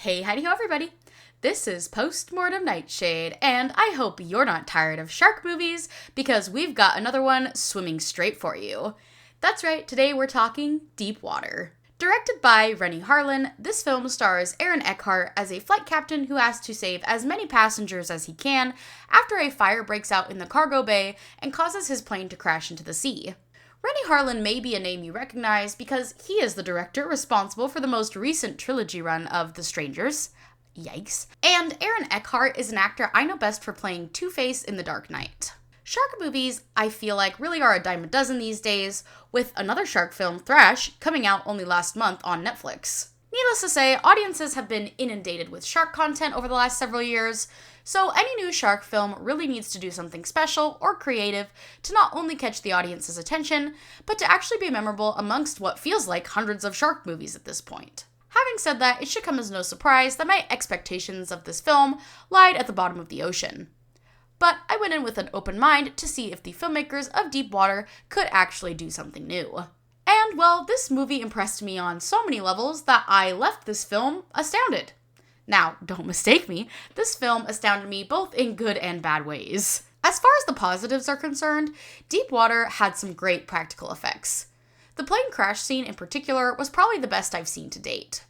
Hey, howdy-ho everybody! This is Postmortem Nightshade, and I hope you're not tired of shark movies, because we've got another one swimming straight for you. That's right, today we're talking Deep Water. Directed by Renny Harlin, this film stars Aaron Eckhart as a flight captain who has to save as many passengers as he can after a fire breaks out in the cargo bay and causes his plane to crash into the sea. Renny Harlin may be a name you recognize because he is the director responsible for the most recent trilogy run of The Strangers. Yikes. And Aaron Eckhart is an actor I know best for playing Two-Face in The Dark Knight. Shark movies, I feel like, really are a dime a dozen these days, with another shark film, Thrash, coming out only last month on Netflix. Needless to say, audiences have been inundated with shark content over the last several years, so any new shark film really needs to do something special or creative to not only catch the audience's attention, but to actually be memorable amongst what feels like hundreds of shark movies at this point. Having said that, it should come as no surprise that my expectations of this film lied at the bottom of the ocean. But I went in with an open mind to see if the filmmakers of Deep Water could actually do something new. And, well, this movie impressed me on so many levels that I left this film astounded. Now, don't mistake me, this film astounded me both in good and bad ways. As far as the positives are concerned, Deep Water had some great practical effects. The plane crash scene in particular was probably the best I've seen to date.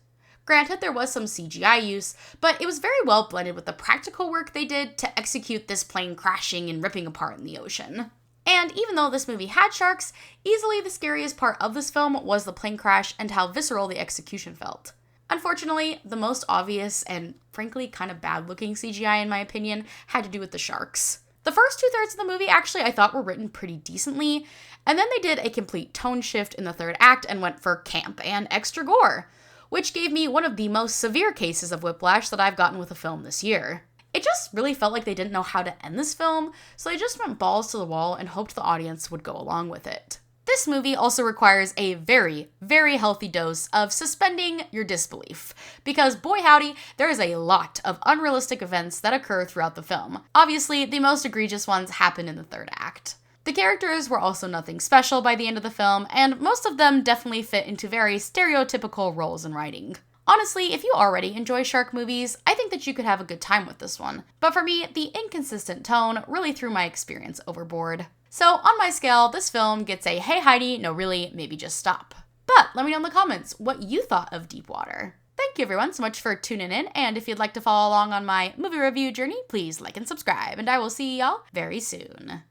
Granted, there was some CGI use, but it was very well blended with the practical work they did to execute this plane crashing and ripping apart in the ocean. And even though this movie had sharks, easily the scariest part of this film was the plane crash and how visceral the execution felt. Unfortunately, the most obvious and frankly kind of bad looking CGI in my opinion had to do with the sharks. The first 2/3 of the movie actually I thought were written pretty decently, and then they did a complete tone shift in the third act and went for camp and extra gore, which gave me one of the most severe cases of whiplash that I've gotten with a film this year. It just really felt like they didn't know how to end this film, so they just went balls to the wall and hoped the audience would go along with it. This movie also requires a very, very healthy dose of suspending your disbelief, because boy howdy, there is a lot of unrealistic events that occur throughout the film. Obviously, the most egregious ones happen in the third act. The characters were also nothing special by the end of the film, and most of them definitely fit into very stereotypical roles in writing. Honestly, if you already enjoy shark movies, I think that you could have a good time with this one. But for me, the inconsistent tone really threw my experience overboard. So on my scale, this film gets a hey Heidi, no really, maybe just stop. But let me know in the comments what you thought of Deep Water. Thank you everyone so much for tuning in, and if you'd like to follow along on my movie review journey, please like and subscribe, and I will see y'all very soon.